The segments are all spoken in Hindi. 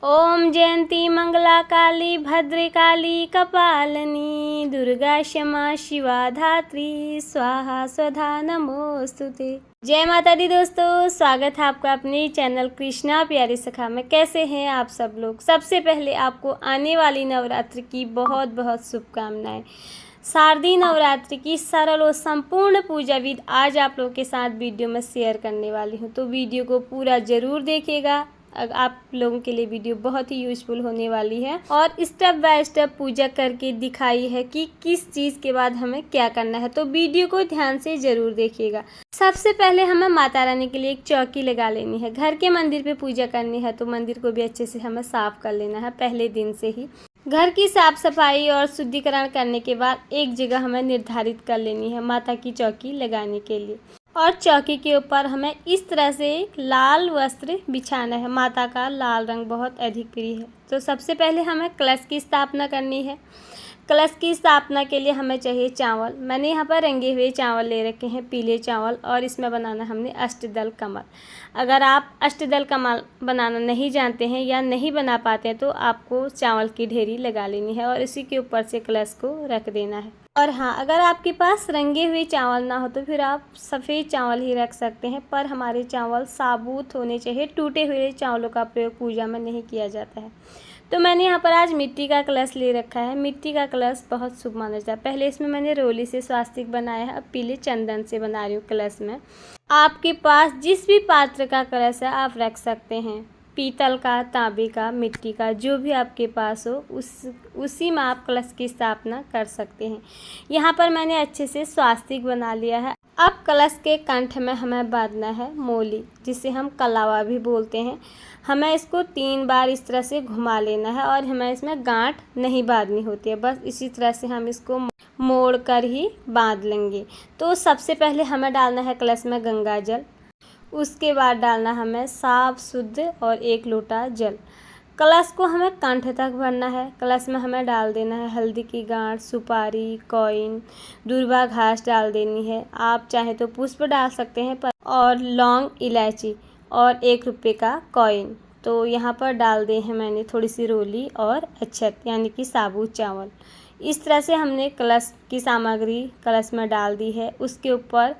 ओम जयंती मंगला काली भद्रकाली कपालिनी दुर्गा क्षमा शिवा धात्री स्वाहा स्वधा नमोस्तुते। जय माता दी दोस्तों, स्वागत है आपका अपने चैनल कृष्णा प्यारी सखा में। कैसे हैं आप सब लोग। सबसे पहले आपको आने वाली नवरात्रि की बहुत बहुत शुभकामनाएं। शारदीय नवरात्रि की सरल और संपूर्ण पूजा विधि आज आप लोगों के साथ वीडियो में शेयर करने वाली हूँ, तो वीडियो को पूरा जरूर देखिएगा। आप लोगों के लिए वीडियो बहुत ही यूजफुल होने वाली है और स्टेप बाय स्टेप पूजा करके दिखाई है कि किस चीज़ के बाद हमें क्या करना है, तो वीडियो को ध्यान से जरूर देखिएगा। सबसे पहले हमें माता रानी के लिए एक चौकी लगा लेनी है। घर के मंदिर पे पूजा करनी है तो मंदिर को भी अच्छे से हमें साफ कर लेना है पहले दिन से ही। घर की साफ सफाई और शुद्धिकरण करने के बाद एक जगह हमें निर्धारित कर लेनी है माता की चौकी लगाने के लिए, और चौकी के ऊपर हमें इस तरह से लाल वस्त्र बिछाना है। माता का लाल रंग बहुत अधिक प्रिय है। तो सबसे पहले हमें कलश की स्थापना करनी है। कलश की स्थापना के लिए हमें चाहिए चावल। मैंने यहाँ पर रंगे हुए चावल ले रखे हैं, पीले चावल, और इसमें बनाना हमने अष्टदल कमल। अगर आप अष्टदल कमल बनाना नहीं जानते हैं या नहीं बना पाते हैं तो आपको चावल की ढेरी लगा लेनी है और इसी के ऊपर से कलश को रख देना है। और हाँ, अगर आपके पास रंगे हुए चावल ना हो तो फिर आप सफ़ेद चावल ही रख सकते हैं, पर हमारे चावल साबुत होने चाहिए। टूटे हुए चावलों का प्रयोग पूजा में नहीं किया जाता है। तो मैंने यहाँ पर आज मिट्टी का कलश ले रखा है। मिट्टी का कलश बहुत शुभ माना जाता है। पहले इसमें मैंने रोली से स्वास्तिक बनाया है, अब पीले चंदन से बना रही हूँ कलश में। आपके पास जिस भी पात्र का कलश है आप रख सकते हैं, पीतल का, तांबे का, मिट्टी का, जो भी आपके पास हो उसी में आप कलश की स्थापना कर सकते हैं। यहाँ पर मैंने अच्छे से स्वास्तिक बना लिया है। अब कलश के कंठ में हमें बांधना है मोली, जिसे हम कलावा भी बोलते हैं। हमें इसको 3 बार इस तरह से घुमा लेना है और हमें इसमें गांठ नहीं बांधनी होती है, बस इसी तरह से हम इसको मोड़ कर ही बांध लेंगे। तो सबसे पहले हमें डालना है कलश में गंगा जल, उसके बाद डालना हमें साफ शुद्ध और 1 लोटा जल। कलश को हमें कंठ तक भरना है। कलश में हमें डाल देना है हल्दी की गांठ, सुपारी, कॉइन, दूर्वा घास डाल देनी है। आप चाहे तो पुष्प डाल सकते हैं, पर और लौंग, इलायची और 1 रुपये का कॉइन। तो यहाँ पर डाल दे हैं मैंने थोड़ी सी रोली और अक्षत यानी कि साबुत चावल। इस तरह से हमने कलश की सामग्री कलश में डाल दी है। उसके ऊपर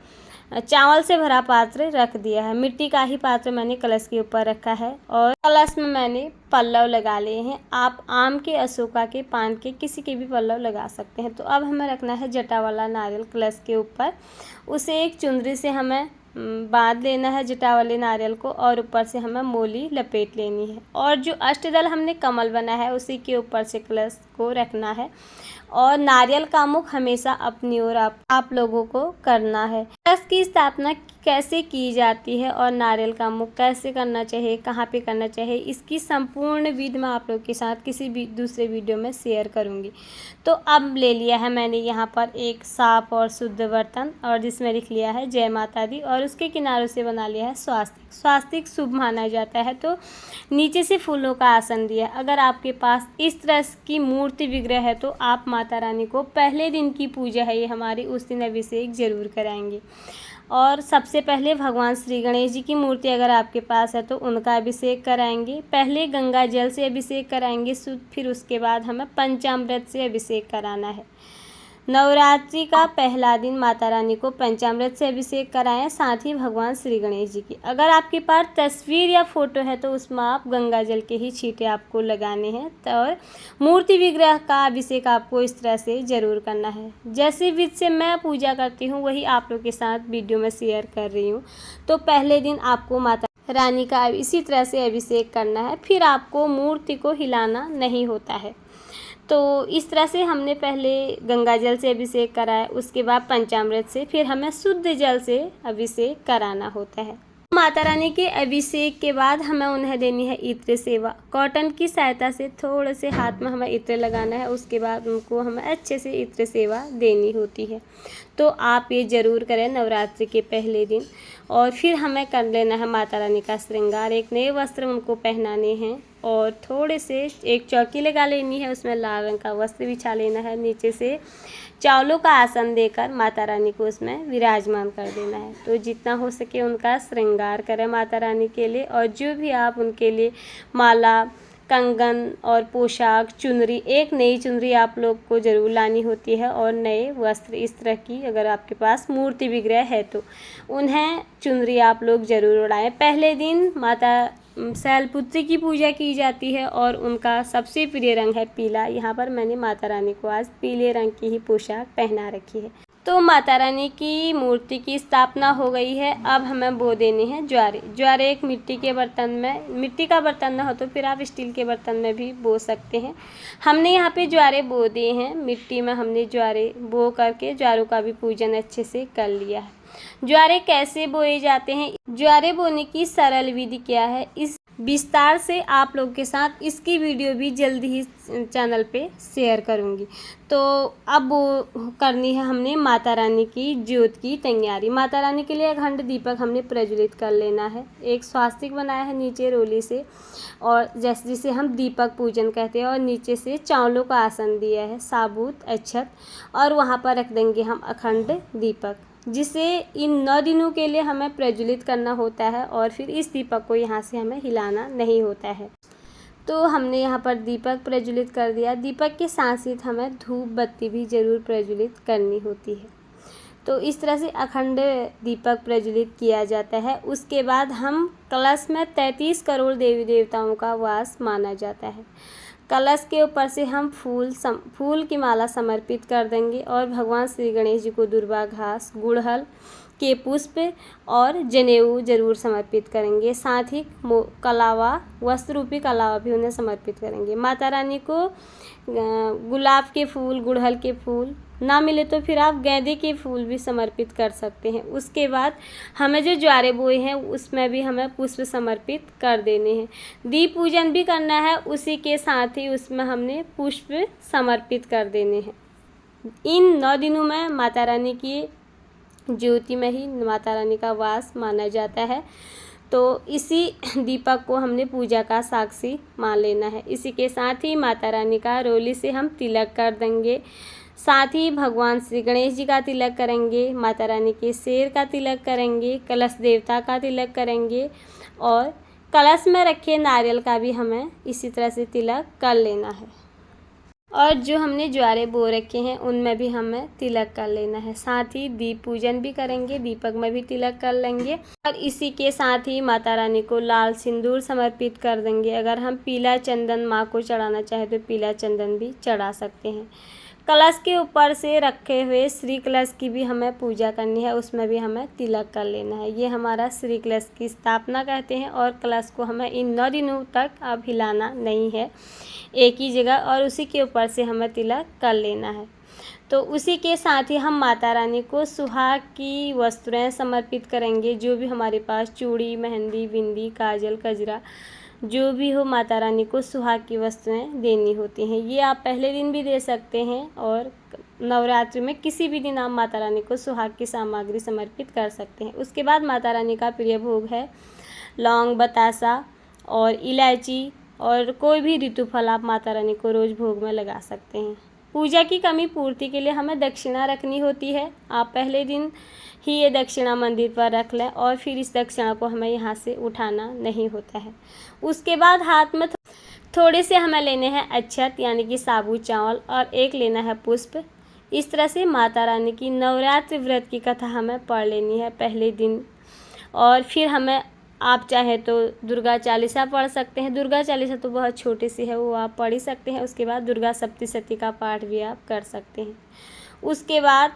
चावल से भरा पात्र रख दिया है। मिट्टी का ही पात्र मैंने कलश के ऊपर रखा है और कलश में मैंने पल्लव लगा लिए हैं। आप आम के, अशोका के, पान के, किसी के भी पल्लव लगा सकते हैं। तो अब हमें रखना है जटा वाला नारियल कलश के ऊपर। उसे एक चुनरी से हमें बांध लेना है जटा वाले नारियल को, और ऊपर से हमें मोली लपेट लेनी है। और जो अष्टदल हमने कमल बना है उसी के ऊपर से कलश को रखना है और नारियल का मुख हमेशा अपनी ओर आप लोगों को करना है। कलश की स्थापना कैसे की जाती है और नारियल का मुख कैसे करना चाहिए, कहाँ पे करना चाहिए, इसकी संपूर्ण विधि मैं आप लोगों के साथ किसी भी दूसरे वीडियो में शेयर करूंगी। तो अब ले लिया है मैंने यहाँ पर एक साफ और शुद्ध बर्तन, और जिसमें लिख लिया है जय माता दी, और उसके किनारों से बना लिया है स्वास्तिक। स्वास्तिक शुभ माना जाता है, तो नीचे से फूलों का आसन दिया। अगर आपके पास इस तरह की मूर्ति विग्रह है तो आप माता रानी को पहले दिन की पूजा है ये हमारी, उस दिन अभिषेक जरूर कराएंगे। और सबसे पहले भगवान श्री गणेश जी की मूर्ति अगर आपके पास है तो उनका अभिषेक कराएंगे। पहले गंगा जल से अभिषेक कराएंगे शुद्ध, फिर उसके बाद हमें पंचामृत से अभिषेक कराना है। नवरात्रि का पहला दिन माता रानी को पंचामृत से अभिषेक कराएं, साथ ही भगवान श्री गणेश जी की। अगर आपके पास तस्वीर या फोटो है तो उसमें आप गंगा जल के ही छींटे आपको लगाने हैं। और मूर्ति विग्रह का अभिषेक आपको इस तरह से जरूर करना है। जैसे विधि से मैं पूजा करती हूँ वही आप लोग के साथ वीडियो में शेयर कर रही हूँ। तो पहले दिन आपको माता रानी का इसी तरह से अभिषेक करना है, फिर आपको मूर्ति को हिलाना नहीं होता है। तो इस तरह से हमने पहले गंगा जल से अभिषेक कराया, उसके बाद पंचामृत से, फिर हमें शुद्ध जल से अभिषेक कराना होता है। माता रानी के अभिषेक के बाद हमें उन्हें देनी है इत्र सेवा। कॉटन की सहायता से थोड़े से हाथ में हमें इत्र लगाना है, उसके बाद उनको हमें अच्छे से इत्र सेवा देनी होती है। तो आप ये ज़रूर करें नवरात्रि के पहले दिन। और फिर हमें कर लेना है माता रानी का श्रृंगार। एक नए वस्त्र उनको पहनाने हैं और थोड़े से एक चौकी लगा लेनी है, उसमें लाल रंग का वस्त्र बिछा लेना है। नीचे से चावलों का आसन देकर माता रानी को उसमें विराजमान कर देना है। तो जितना हो सके उनका श्रृंगार करें माता रानी के लिए, और जो भी आप उनके लिए माला, कंगन और पोशाक, चुनरी, एक नई चुनरी आप लोग को ज़रूर लानी होती है और नए वस्त्र इस तरह की, अगर आपके पास मूर्ति विग्रह है तो उन्हें चुनरी आप लोग ज़रूर उड़ाएं। पहले दिन माता शैलपुत्री की पूजा की जाती है और उनका सबसे प्रिय रंग है पीला। यहाँ पर मैंने माता रानी को आज पीले रंग की ही पोशाक पहना रखी है। तो माता रानी की मूर्ति की स्थापना हो गई है। अब हमें बो देने हैं ज्वारे। ज्वारे एक मिट्टी के बर्तन में, मिट्टी का बर्तन ना हो तो फिर आप स्टील के बर्तन में भी बो सकते हैं। हमने यहाँ पे ज्वारे बो दिए हैं, मिट्टी में हमने ज्वारे बो करके ज्वारों का भी पूजन अच्छे से कर लिया है। ज्वारे कैसे बोए जाते हैं, ज्वारे बोने की सरल विधि क्या है, इस विस्तार से आप लोग के साथ इसकी वीडियो भी जल्दी ही चैनल पे शेयर करूंगी। तो अब वो करनी है हमने माता रानी की ज्योत की तैयारी। माता रानी के लिए अखंड दीपक हमने प्रज्वलित कर लेना है। एक स्वास्तिक बनाया है नीचे रोली से, और जैसे जिसे हम दीपक पूजन कहते हैं, और नीचे से चावलों का आसन दिया है, साबुत अक्षत, और वहाँ पर रख देंगे हम अखंड दीपक, जिसे इन 9 दिनों के लिए हमें प्रज्वलित करना होता है और फिर इस दीपक को यहाँ से हमें हिलाना नहीं होता है। तो हमने यहाँ पर दीपक प्रज्वलित कर दिया। दीपक के साथ साथ हमें धूप बत्ती भी ज़रूर प्रज्वलित करनी होती है। तो इस तरह से अखंड दीपक प्रज्वलित किया जाता है। उसके बाद हम कलश में 33 करोड़ देवी देवताओं का वास माना जाता है। कलश के ऊपर से हम फूल की माला समर्पित कर देंगे और भगवान श्री गणेश जी को दुर्वा घास, गुड़हल के पुष्प और जनेऊ जरूर समर्पित करेंगे। साथ ही कलावा, वस्त्र रूपी कलावा भी उन्हें समर्पित करेंगे। माता रानी को गुलाब के फूल, गुड़हल के फूल ना मिले तो फिर आप गेंदे के फूल भी समर्पित कर सकते हैं। उसके बाद हमें जो ज्वारे बोए हैं उसमें भी हमें पुष्प समर्पित कर देने हैं। दीप पूजन भी करना है, उसी के साथ ही उसमें हमने पुष्प समर्पित कर देने हैं। इन 9 दिनों में माता रानी की ज्योति में ही माता रानी का वास माना जाता है। तो इसी दीपक को हमने पूजा का साक्षी मान लेना है। इसी के साथ ही माता रानी का रोली से हम तिलक कर देंगे। साथ ही भगवान श्री गणेश जी का तिलक करेंगे, माता रानी के शेर का तिलक करेंगे, कलश देवता का तिलक करेंगे और कलश में रखे नारियल का भी हमें इसी तरह से तिलक कर लेना है। और जो हमने ज्वारे बो रखे हैं उनमें भी हमें तिलक कर लेना है। साथ ही दीप पूजन भी करेंगे, दीपक में भी तिलक कर लेंगे और इसी के साथ ही माता रानी को लाल सिंदूर समर्पित कर देंगे। अगर हम पीला चंदन माँ को चढ़ाना चाहें तो पीला चंदन भी चढ़ा सकते हैं। कलश के ऊपर से रखे हुए श्री कलश की भी हमें पूजा करनी है, उसमें भी हमें तिलक कर लेना है। ये हमारा श्री कलश की स्थापना कहते हैं और कलश को हमें इन 9 दिनों तक अब हिलाना नहीं है एक ही जगह, और उसी के ऊपर से हमें तिलक कर लेना है। तो उसी के साथ ही हम माता रानी को सुहाग की वस्त्रें समर्पित करेंगे। जो भी हमारे पास चूड़ी, मेहंदी, बिंदी, काजल, गजरा जो भी हो, माता रानी को सुहाग की वस्तुएं देनी होती हैं। ये आप पहले दिन भी दे सकते हैं और नवरात्रि में किसी भी दिन आप माता रानी को सुहाग की सामग्री समर्पित कर सकते हैं। उसके बाद माता रानी का प्रिय भोग है लौंग, बतासा और इलायची, और कोई भी ऋतु फल आप माता रानी को रोज़ भोग में लगा सकते हैं। पूजा की कमी पूर्ति के लिए हमें दक्षिणा रखनी होती है। आप पहले दिन ही ये दक्षिणा मंदिर पर रख लें और फिर इस दक्षिणा को हमें यहाँ से उठाना नहीं होता है। उसके बाद हाथ में थोड़े से हमें लेने हैं अक्षत यानी कि साबुत चावल और एक लेना है पुष्प। इस तरह से माता रानी की नवरात्रि व्रत की कथा हमें पढ़ लेनी है पहले दिन, और फिर हमें आप चाहे तो दुर्गा चालीसा पढ़ सकते हैं। दुर्गा चालीसा तो बहुत छोटी सी है, वो आप पढ़ ही सकते हैं। उसके बाद दुर्गा सप्तशती का पाठ भी आप कर सकते हैं। उसके बाद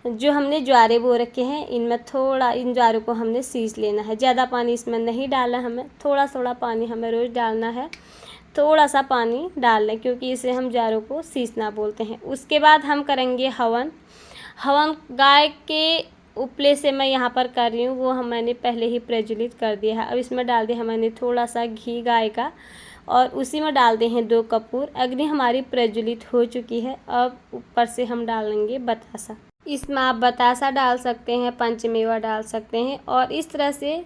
जो हमने ज्वारे बो रखे हैं इनमें थोड़ा, इन ज्वारों को हमने सींच लेना है। ज़्यादा पानी इसमें नहीं डालना, हमें थोड़ा थोड़ा पानी हमें रोज़ डालना है। थोड़ा सा पानी डाल लें क्योंकि इसे हम ज्वारों को सींचना बोलते हैं। उसके बाद हम करेंगे हवन। हवन गाय के उपले से मैं यहाँ पर कर रही हूँ, वो मैंने पहले ही प्रज्वलित कर दिया है। अब इसमें डाल दिया मैंने थोड़ा सा घी गाय का, और उसी में डाल दिए हैं 2 कपूर। अग्नि हमारी प्रज्वलित हो चुकी है। अब ऊपर से हम डालेंगे बतासा। इसमें आप बतासा डाल सकते हैं, पंचमेवा डाल सकते हैं, और इस तरह से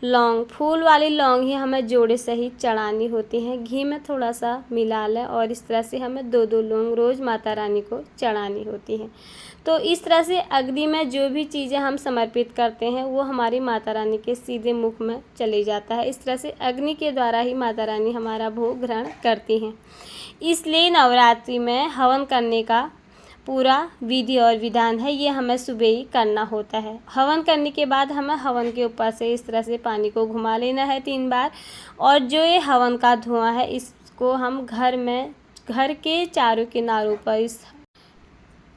लौंग, फूल वाली लौंग ही हमें जोड़े सहित चढ़ानी होती हैं। घी में थोड़ा सा मिला लें और इस तरह से हमें 2-2 लौंग रोज़ माता रानी को चढ़ानी होती हैं। तो इस तरह से अग्नि में जो भी चीज़ें हम समर्पित करते हैं वो हमारी माता रानी के सीधे मुख में चले जाता है। इस तरह से अग्नि के द्वारा ही माता रानी हमारा भोग ग्रहण करती हैं। इसलिए नवरात्रि में हवन करने का पूरा विधि और विधान है, ये हमें सुबह ही करना होता है। हवन करने के बाद हमें हवन के ऊपर से इस तरह से पानी को घुमा लेना है 3 बार और जो ये हवन का धुआं है इसको हम घर के चारों किनारों पर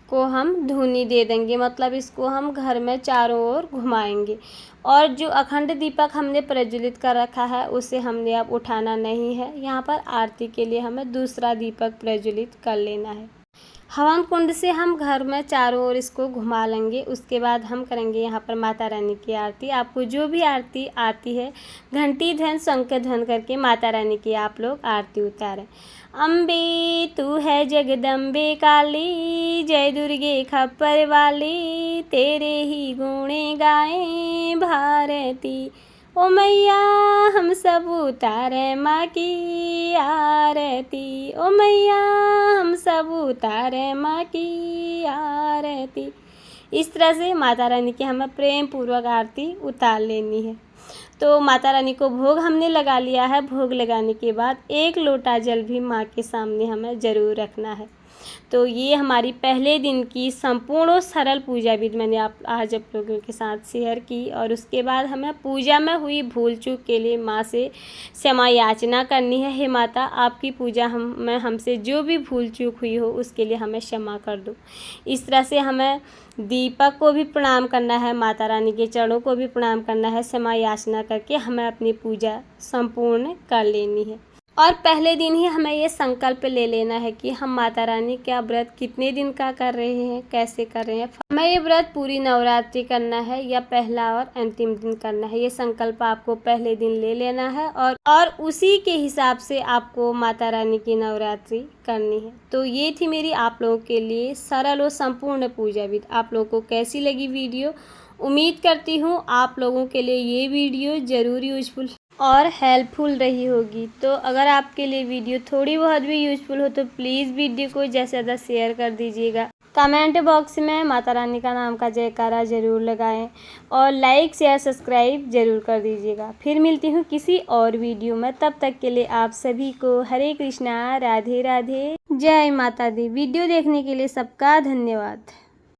को हम धूनी दे देंगे, मतलब इसको हम घर में चारों ओर घुमाएंगे। और जो अखंड दीपक हमने प्रज्वलित कर रखा है उसे हमने अब उठाना नहीं है। यहाँ पर आरती के लिए हमें दूसरा दीपक प्रज्वलित कर लेना है। हवन कुंड से हम घर में चारों ओर इसको घुमा लेंगे। उसके बाद हम करेंगे यहाँ पर माता रानी की आरती। आपको जो भी आरती आती है घंटी ध्वन शंख ध्वन करके माता रानी की आप लोग आरती उतारें। अम्बे तू है जगदम्बे काली, जय दुर्गे खप्पर वाली, तेरे ही गुणे गाएं भारती। ओ मैया हम सब उतारे माँ की आरती, ओ मैया हम सब उतारे माँ की आरती। इस तरह से माता रानी की हमें प्रेम पूर्वक आरती उतार लेनी है। तो माता रानी को भोग हमने लगा लिया है। भोग लगाने के बाद 1 लोटा जल भी माँ के सामने हमें ज़रूर रखना है। तो ये हमारी पहले दिन की संपूर्ण और सरल पूजा विधि मैंने आज आप लोगों के साथ शेयर की। और उसके बाद हमें पूजा में हुई भूल चूक के लिए माँ से क्षमा याचना करनी है। हे माता, आपकी पूजा में हमसे जो भी भूल चूक हुई हो उसके लिए हमें क्षमा कर दो। इस तरह से हमें दीपक को भी प्रणाम करना है, माता रानी के चरणों को भी प्रणाम करना है। क्षमा याचना करके हमें अपनी पूजा संपूर्ण कर लेनी है। और पहले दिन ही हमें ये संकल्प ले लेना है कि हम माता रानी का व्रत कितने दिन का कर रहे हैं, कैसे कर रहे हैं। हमें ये व्रत पूरी नवरात्रि करना है या पहला और अंतिम दिन करना है, ये संकल्प आपको पहले दिन ले लेना है और उसी के हिसाब से आपको माता रानी की नवरात्रि करनी है। तो ये थी मेरी आप लोगों के लिए सरल और संपूर्ण पूजा विधि। आप लोगों को कैसी लगी वीडियो? उम्मीद करती हूँ आप लोगों के लिए ये वीडियो ज़रूर यूजफुल और हेल्पफुल रही होगी। तो अगर आपके लिए वीडियो थोड़ी बहुत भी यूजफुल हो तो प्लीज़ वीडियो को ज़्यादा से ज़्यादा शेयर कर दीजिएगा। कमेंट बॉक्स में माता रानी का नाम का जयकारा ज़रूर लगाएं और लाइक शेयर सब्सक्राइब ज़रूर कर दीजिएगा। फिर मिलती हूँ किसी और वीडियो में, तब तक के लिए आप सभी को हरे कृष्णा, राधे राधे, जय माता दी। वीडियो देखने के लिए सबका धन्यवाद।